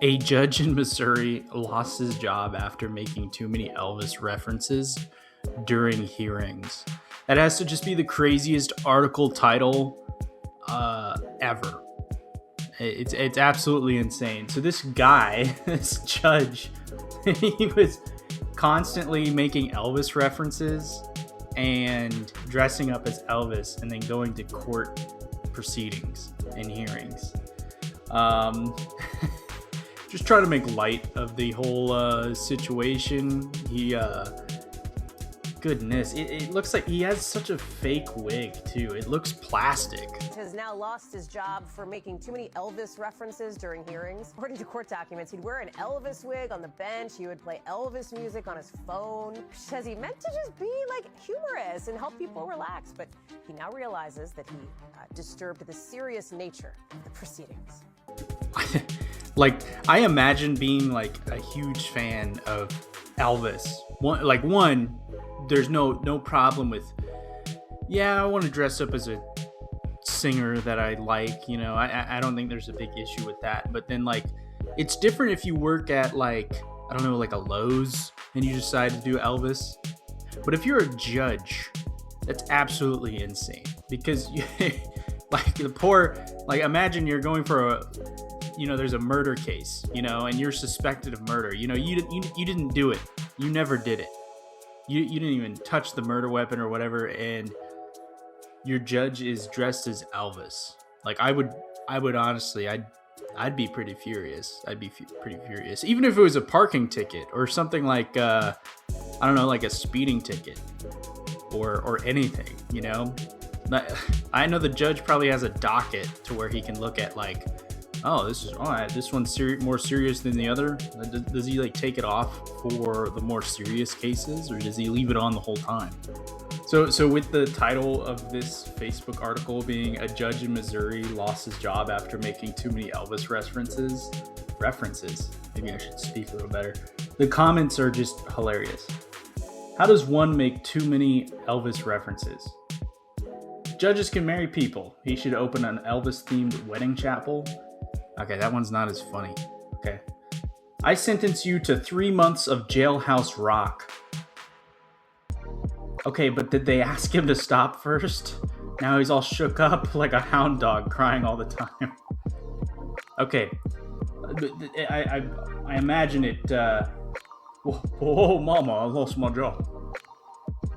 A judge in Missouri lost his job after making too many Elvis references during hearings. That has to just be the craziest article title ever. It's absolutely insane. So this guy, this judge, he was constantly making Elvis references and dressing up as Elvis and then going to court proceedings and hearings. Just try to make light of the whole situation. Goodness, it looks like he has such a fake wig too. It looks plastic. Has now lost his job for making too many Elvis references during hearings. According to court documents, he'd wear an Elvis wig on the bench. He would play Elvis music on his phone. He says he meant to just be like humorous and help people relax, but he now realizes that he disturbed the serious nature of the proceedings. Like, I imagine being like a huge fan of Elvis. One, there's no problem with, I want to dress up as a singer that I like, I don't think there's a big issue with that. But then, like, it's different if you work at, like, I don't know, like a Lowe's and you decide to do Elvis. But if you're a judge, that's absolutely insane, because like the poor, like, imagine you're going for there's a murder case, and you're suspected of murder. You didn't do it. You never did it. You didn't even touch the murder weapon or whatever, and your judge is dressed as Elvis. Like, I would honestly, I'd be pretty furious. I'd be pretty furious, even if it was a parking ticket or something like, I don't know, like a speeding ticket or anything. I know the judge probably has a docket to where he can look at, like, oh, this one's more serious than the other. Does he like take it off for the more serious cases, or does he leave it on the whole time? So with the title of this Facebook article being "A judge in Missouri lost his job after making too many Elvis references," maybe I should speak a little better. The comments are just hilarious. How does one make too many Elvis references? Judges can marry people. He should open an Elvis-themed wedding chapel. Okay, that one's not as funny. Okay. I sentence you to 3 months of jailhouse rock. Okay, but did they ask him to stop first? Now he's all shook up like a hound dog crying all the time. Okay. I imagine it, whoa, mama, I lost my job.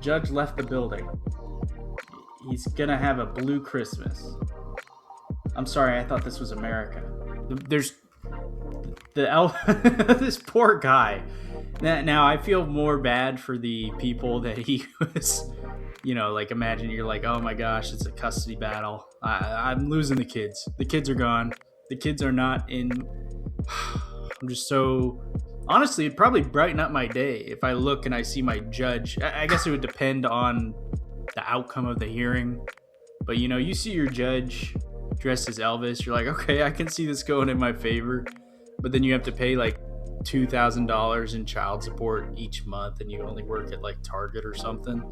Judge left the building. He's gonna have a blue Christmas. I'm sorry, I thought this was America. There's this poor guy. Now I feel more bad for the people that he was, like, imagine you're like, oh my gosh, it's a custody battle. I'm losing the kids. The kids are gone. The kids are not in. I'm just so, honestly, it'd probably brighten up my day if I look and I see my judge. I guess it would depend on the outcome of the hearing. But, you see your judge dressed as Elvis, you're like, okay, I can see this going in my favor. But then you have to pay like $2,000 in child support each month, and you only work at like Target or something.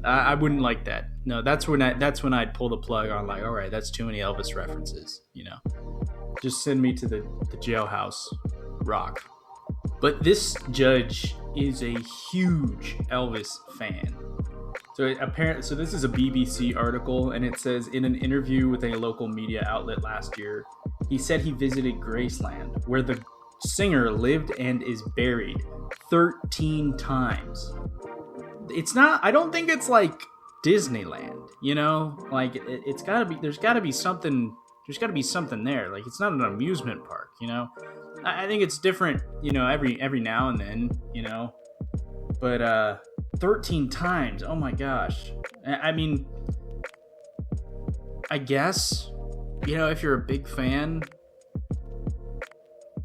I wouldn't like that. No, that's when I'd pull the plug on, like, all right, that's too many Elvis references. Just send me to the jailhouse rock. But this judge is a huge Elvis fan. So this is a BBC article, and it says, in an interview with a local media outlet last year, he said he visited Graceland, where the singer lived and is buried 13 times. It's not, I don't think it's like Disneyland, like it's gotta be, there's gotta be something there. Like, it's not an amusement park, I think it's different, every now and then, but 13 times. Oh my gosh. I mean, I guess, if you're a big fan,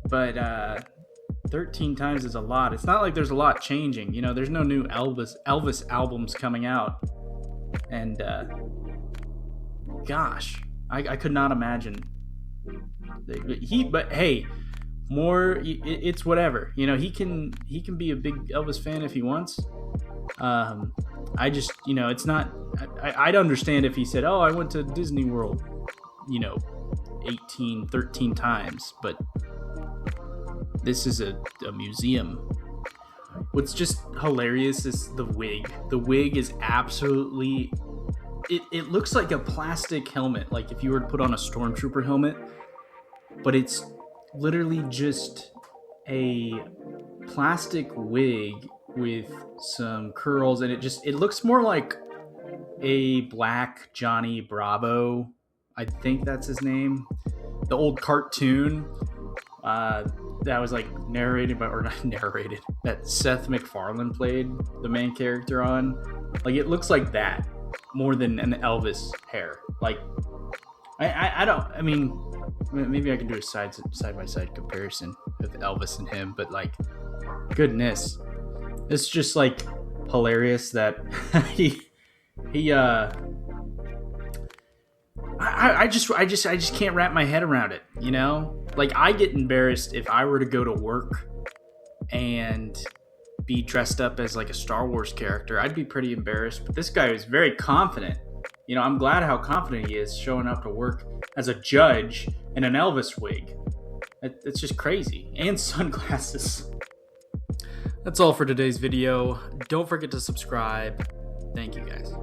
but 13 times is a lot. It's not like there's a lot changing. There's no new Elvis albums coming out. And gosh, I could not imagine. But hey, more, it's whatever. He can be a big Elvis fan if he wants. I just, it's not, I'd understand if he said, oh, I went to Disney World, 13 times, but this is a museum. What's just hilarious is the wig. The wig is absolutely... It looks like a plastic helmet, like if you were to put on a stormtrooper helmet, but it's literally just a plastic wig with some curls, and it looks more like a black Johnny Bravo. I think that's his name. The old cartoon that was like narrated by, or not narrated, that Seth MacFarlane played the main character on. Like, it looks like that more than an Elvis hair. Like, I mean, maybe I can do a side by side comparison with Elvis and him, but like, goodness, it's just like hilarious that I just can't wrap my head around it, you know? Like, I get embarrassed if I were to go to work and be dressed up as like a Star Wars character. I'd be pretty embarrassed, but this guy is very confident. You know, I'm glad how confident he is showing up to work as a judge in an Elvis wig. It's just crazy. And sunglasses. That's all for today's video. Don't forget to subscribe. Thank you, guys.